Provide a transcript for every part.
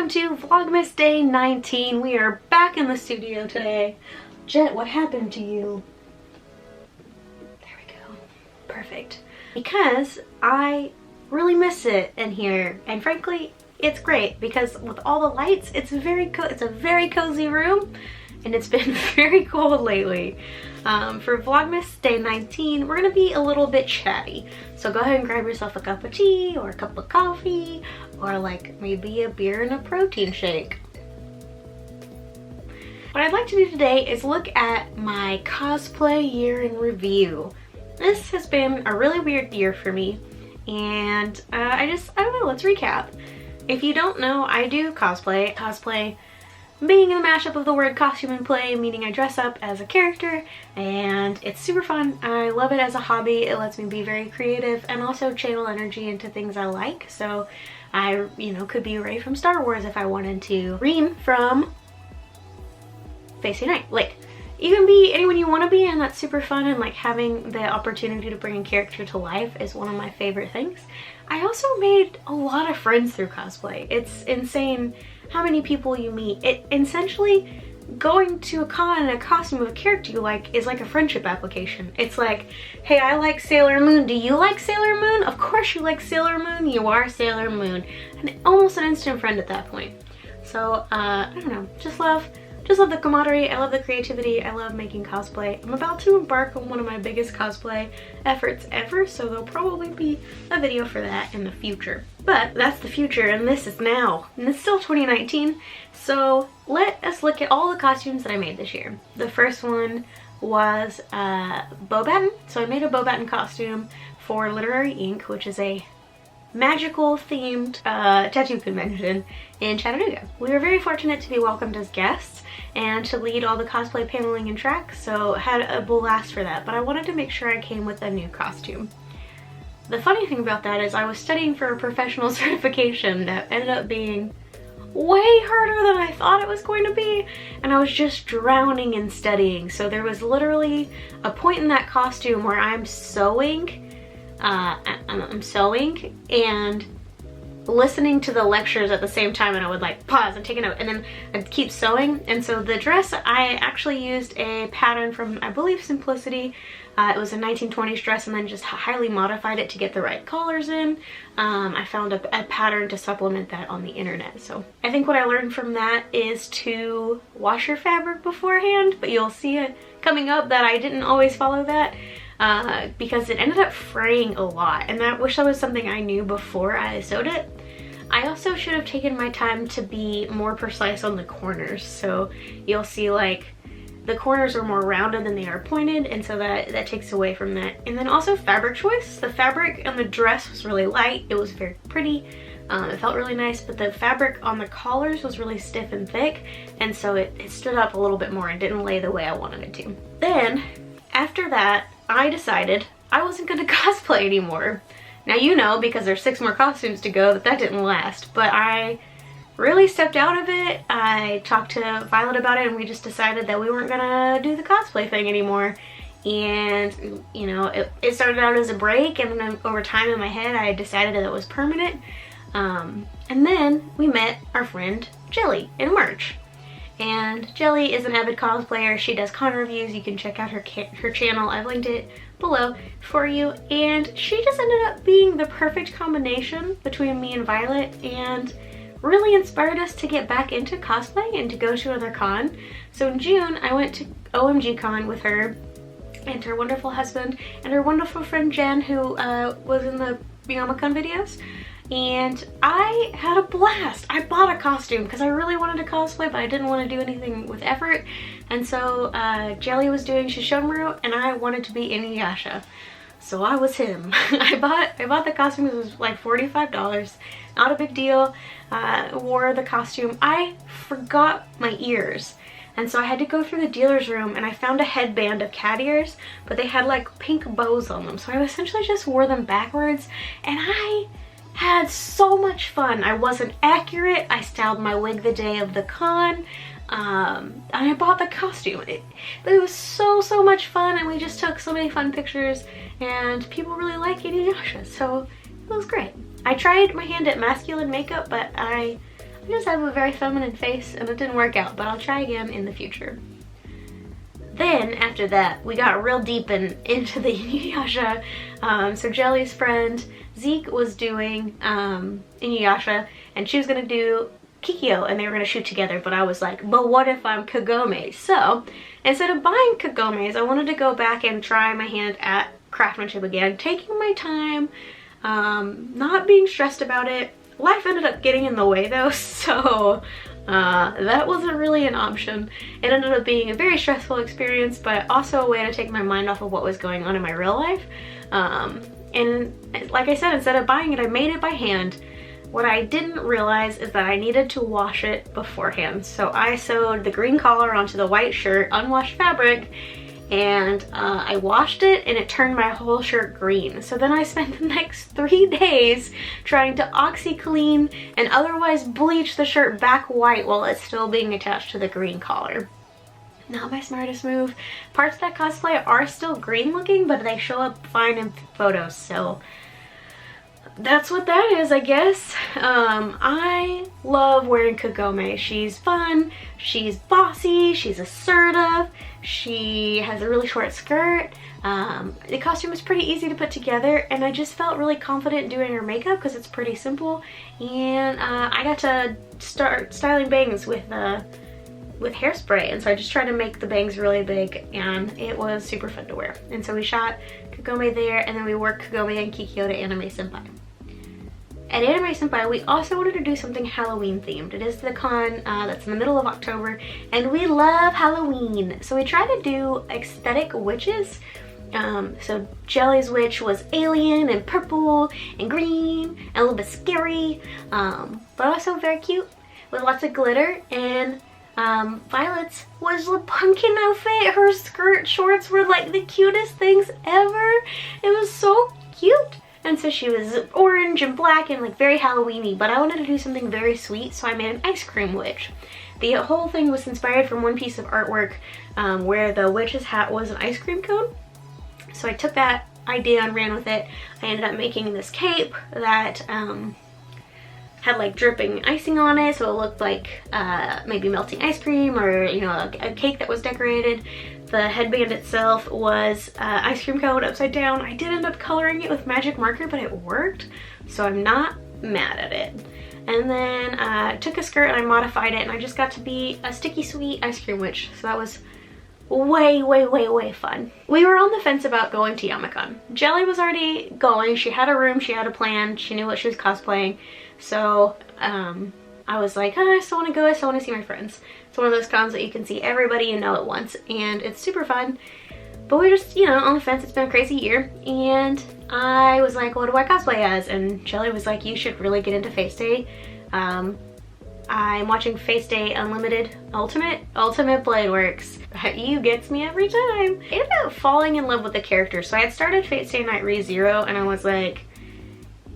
welcome to Vlogmas Day 19. We are back in the studio today. Jet, what happened to you? There we go. Perfect. Because I really miss it in here, and frankly, it's great because with all the lights, it's a very cozy room, and it's been very cold lately. For Vlogmas Day 19, we're gonna be a little bit chatty. So go ahead and grab yourself a cup of tea or a cup of coffee or like maybe a beer and a protein shake. What I'd like to do today is look at my cosplay year in review. This has been a really weird year for me, and I don't know, let's recap. If you don't know, I do cosplay. Cosplay being a mashup of the word costume and play, meaning I dress up as a character, and it's super fun. I love it as a hobby. It lets me be very creative and also channel energy into things I like. So I, could be Rey from Star Wars if I wanted to. Reem from Sasha and I. Like, you can be anyone you want to be, and that's super fun, and like having the opportunity to bring a character to life is one of my favorite things. I also made a lot of friends through cosplay. It's insane how many people you meet. It essentially, going to a con in a costume of a character you like is like a friendship application. It's like, hey, I like Sailor Moon. Do you like Sailor Moon? Of course you like Sailor Moon. You are Sailor Moon. And almost an instant friend at that point. So, I don't know, just love the camaraderie. I love the creativity. I love making cosplay. I'm about to embark on one of my biggest cosplay efforts ever, so there'll probably be a video for that in the future. But that's the future, and this is now. And it's still 2019, so let us look at all the costumes that I made this year. The first one was Bo Batten. So I made a Bo Batten costume for Literary Ink, which is a magical themed tattoo convention in Chattanooga. We were very fortunate to be welcomed as guests and to lead all the cosplay paneling and track, so had a blast for that, but I wanted to make sure I came with a new costume. The funny thing about that is I was studying for a professional certification that ended up being way harder than I thought it was going to be, and I was just drowning in studying. So there was literally a point in that costume where I'm sewing and listening to the lectures at the same time, and I would like pause and take a note, and then I'd keep sewing. And so the dress, I actually used a pattern from, I believe, Simplicity. It was a 1920s dress, and then just highly modified it to get the right collars in. I found a pattern to supplement that on the internet. So I think what I learned from that is to wash your fabric beforehand, but you'll see it coming up that I didn't always follow that. Because it ended up fraying a lot, and I wish that was something I knew before I sewed it. I also should have taken my time to be more precise on the corners, so you'll see like the corners are more rounded than they are pointed, and so that takes away from that. And then also fabric choice. The fabric on the dress was really light. It was very pretty. It felt really nice, but the fabric on the collars was really stiff and thick, and so it stood up a little bit more and didn't lay the way I wanted it to. Then after that, I decided I wasn't going to cosplay anymore. Now, you know, because there's 6 more costumes to go, that didn't last, but I really stepped out of it. I talked to Violet about it, and we just decided that we weren't gonna do the cosplay thing anymore. And, it started out as a break, and then over time in my head, I decided that it was permanent. And then we met our friend Jelly in March. And Jelly is an avid cosplayer. She does con reviews. You can check out her channel. I've linked it below for you. And she just ended up being the perfect combination between me and Violet, and really inspired us to get back into cosplay and to go to another con. So in June, I went to OMG Con with her and her wonderful husband and her wonderful friend Jen, who was in the Vlogmas videos. And I had a blast. I bought a costume because I really wanted to cosplay, but I didn't want to do anything with effort. And so Jelly was doing Shishomaru, and I wanted to be Inuyasha. So I was him. I bought the costume. It was like $45. Not a big deal. Wore the costume. I forgot my ears. And so I had to go through the dealer's room, and I found a headband of cat ears, but they had like pink bows on them. So I essentially just wore them backwards, and I had so much fun. I wasn't accurate. I styled my wig the day of the con, and I bought the costume. But it was so much fun, and we just took so many fun pictures, and people really like Inuyasha, so it was great. I tried my hand at masculine makeup, but I I just have a very feminine face and it didn't work out, but I'll try again in the future. Then after that, we got real deep into the Inuyasha. So Jelly's friend Zeke was doing Inuyasha, and she was gonna do Kikyo, and they were gonna shoot together, but I was like, but what if I'm Kagome? So instead of buying Kagomes, I wanted to go back and try my hand at craftsmanship again, taking my time, not being stressed about it. Life ended up getting in the way though, so that wasn't really an option. It ended up being a very stressful experience, but also a way to take my mind off of what was going on in my real life. And like I said, instead of buying it, I made it by hand. What I didn't realize is that I needed to wash it beforehand. So I sewed the green collar onto the white shirt, unwashed fabric, and I washed it and it turned my whole shirt green. So then I spent the next 3 days trying to OxyClean and otherwise bleach the shirt back white while it's still being attached to the green collar. Not my smartest move. Parts of that cosplay are still green looking, but they show up fine in photos, so that's what that is, I guess. I love wearing Kagome. She's fun, she's bossy, she's assertive, she has a really short skirt. The costume is pretty easy to put together, and I just felt really confident doing her makeup because it's pretty simple. And I got to start styling bangs with hairspray, and so I just tried to make the bangs really big, and it was super fun to wear. And so we shot Kagome there, and then we worked Kagome and Kikyo to Anime Senpai. At Anime Senpai, we also wanted to do something Halloween themed. It is the con that's in the middle of October, and we love Halloween. So we tried to do aesthetic witches. So Jelly's witch was alien and purple and green and a little bit scary, but also very cute with lots of glitter. And Violet's was a pumpkin outfit. Her skirt shorts were like the cutest things ever. It was so cute. And so she was orange and black and like very Halloween-y, but I wanted to do something very sweet, so I made an ice cream witch. The whole thing was inspired from one piece of artwork where the witch's hat was an ice cream cone. So I took that idea and ran with it. I ended up making this cape that had like dripping icing on it, so it looked like maybe melting ice cream, or you know, a cake that was decorated. The headband itself was ice cream cone upside down. I did end up coloring it with magic marker, but it worked, so I'm not mad at it. And then I took a skirt and I modified it, and I just got to be a sticky sweet ice cream witch. So that was way fun. We were on the fence about going to Yamacon. Jelly was already going. She had a room, she had a plan, she knew what she was cosplaying. So I was like, oh, I still want to go, I still want to see my friends. It's one of those cons that you can see everybody you know at once, and it's super fun. But we're just, you know, on the fence. It's been a crazy year, and I was like, what do I cosplay as? And Jelly was like, you should really get into Face Day. I'm watching Face Day Unlimited Ultimate Blade Works. You gets me every time. I ended up falling in love with the character. So I had started Face Day Night Re-Zero, and I was like,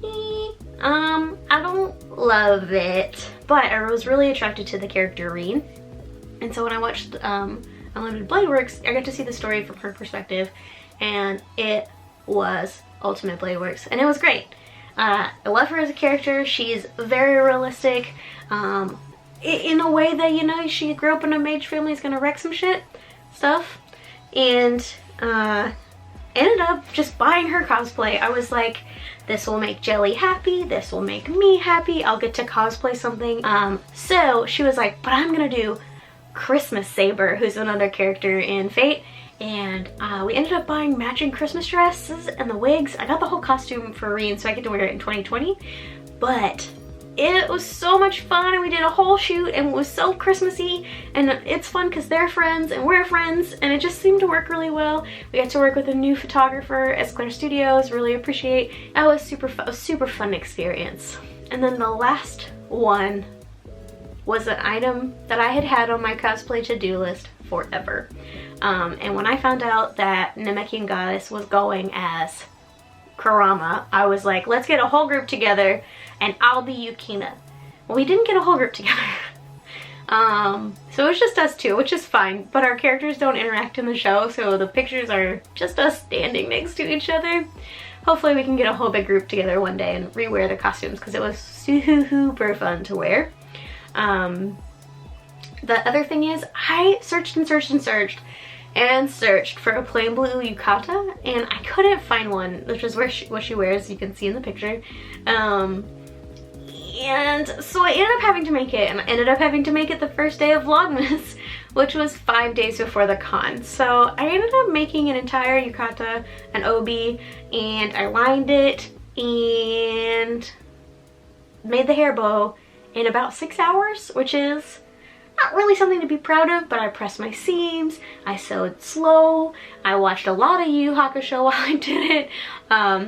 I don't love it. But I was really attracted to the character Reen. And so when I watched Unlimited Blade Works, I got to see the story from her perspective, and it was Ultimate Blade Works, and it was great. I love her as a character. She's very realistic, in a way that, you know, she grew up in a mage family, is gonna wreck some stuff, and ended up just buying her cosplay. I was like, this will make Jelly happy, this will make me happy, I'll get to cosplay something. So she was like, but I'm gonna do Christmas Saber, who's another character in Fate, and we ended up buying matching Christmas dresses and the wigs. I got the whole costume for Reen, so I get to wear it in 2020, but it was so much fun, and we did a whole shoot, and it was so Christmassy, and it's fun because they're friends and we're friends, and it just seemed to work really well. We got to work with a new photographer at Claire Studios, really appreciate. That was a super fun experience. And then the last one was an item that I had on my cosplay to-do list forever. And when I found out that Namekian Goddess was going as Kurama, I was like, let's get a whole group together and I'll be Yukina. Well, we didn't get a whole group together. So it's just us two, which is fine, but our characters don't interact in the show, so the pictures are just us standing next to each other. Hopefully we can get a whole big group together one day and rewear the costumes, because it was super fun to wear. The other thing is, I searched and searched and searched and searched for a plain blue yukata, and I couldn't find one, which is what she wears, you can see in the picture. And so I ended up having to make it, and I ended up having to make it the first day of Vlogmas, which was 5 days before the con. So I ended up making an entire yukata, an obi, and I lined it and made the hair bow in about 6 hours, which is not really something to be proud of, but I pressed my seams, I sewed slow, I watched a lot of Yu Yu Hakusho while I did it,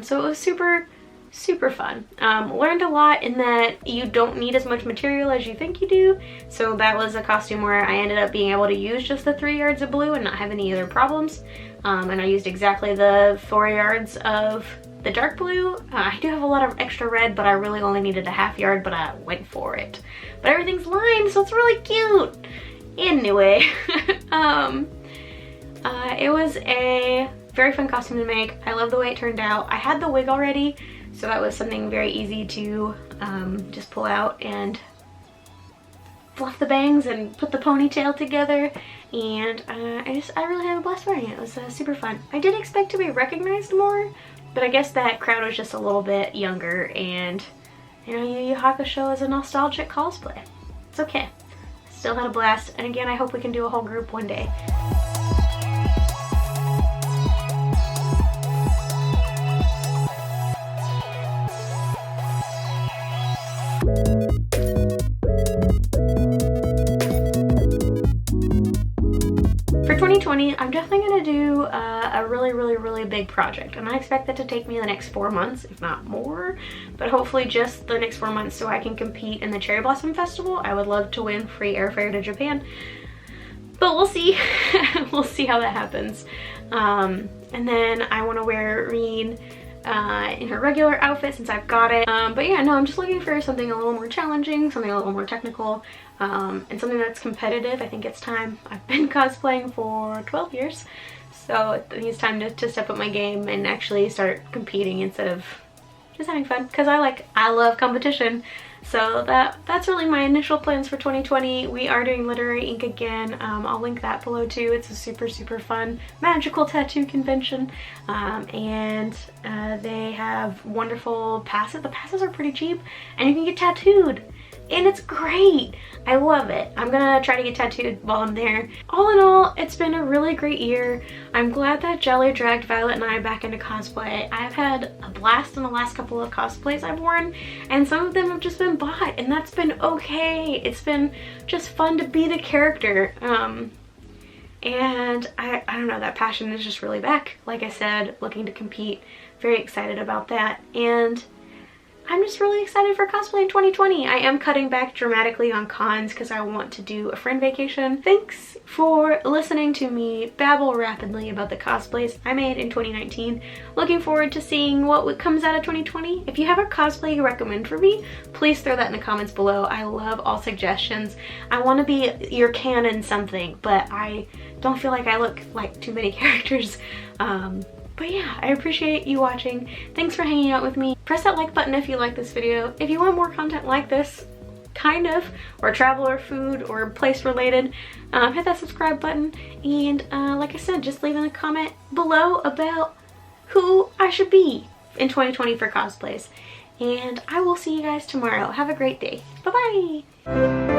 so it was super fun. Learned a lot in that you don't need as much material as you think you do, so that was a costume where I ended up being able to use just the 3 yards of blue and not have any other problems, and I used exactly the 4 yards of the dark blue. I do have a lot of extra red, but I really only needed a half yard, but I went for it. But everything's lined, so it's really cute. Anyway, it was a very fun costume to make. I love the way it turned out. I had the wig already, so that was something very easy to just pull out and fluff the bangs and put the ponytail together, and I really had a blast wearing it. It was super fun. I did expect to be recognized more, but I guess that crowd was just a little bit younger, and you know, Yu Yu Hakusho is a nostalgic cosplay. It's okay. Still had a blast, and again, I hope we can do a whole group one day. For 2020, I'm definitely going to do a really big project, and I expect that to take me the next 4 months, if not more, but hopefully just the next 4 months so I can compete in the Cherry Blossom Festival. I would love to win free airfare to Japan, but we'll see. We'll see how that happens. And then I want to wear Reen in her regular outfit since I've got it. But yeah, no, I'm just looking for something a little more challenging, something a little more technical, and something that's competitive. I think it's time. I've been cosplaying for 12 years, so I think it's time to step up my game and actually start competing instead of just having fun, because I love competition. So that's really my initial plans for 2020. We are doing Literary Ink again. I'll link that below too. It's a super fun magical tattoo convention, and they have wonderful passes. The passes are pretty cheap, and you can get tattooed, and it's great. I love it. I'm gonna try to get tattooed while I'm there. All in all, it's been a really great year. I'm glad that Jelly dragged Violet and I back into cosplay. I've had a blast in the last couple of cosplays I've worn, and some of them have just been bought, and that's been okay. It's been just fun to be the character. And I don't know, that passion is just really back. Like I said, looking to compete, very excited about that, and I'm just really excited for cosplay in 2020. I am cutting back dramatically on cons because I want to do a friend vacation. Thanks for listening to me babble rapidly about the cosplays I made in 2019. Looking forward to seeing what comes out of 2020. If you have a cosplay you recommend for me, please throw that in the comments below. I love all suggestions. I want to be your canon something, but I don't feel like I look like too many characters. But yeah, I appreciate you watching. Thanks for hanging out with me. Press that like button if you like this video. If you want more content like this, kind of, or travel or food or place related, hit that subscribe button. And like I said, just leave in a comment below about who I should be in 2020 for cosplays. And I will see you guys tomorrow. Have a great day. Bye-bye.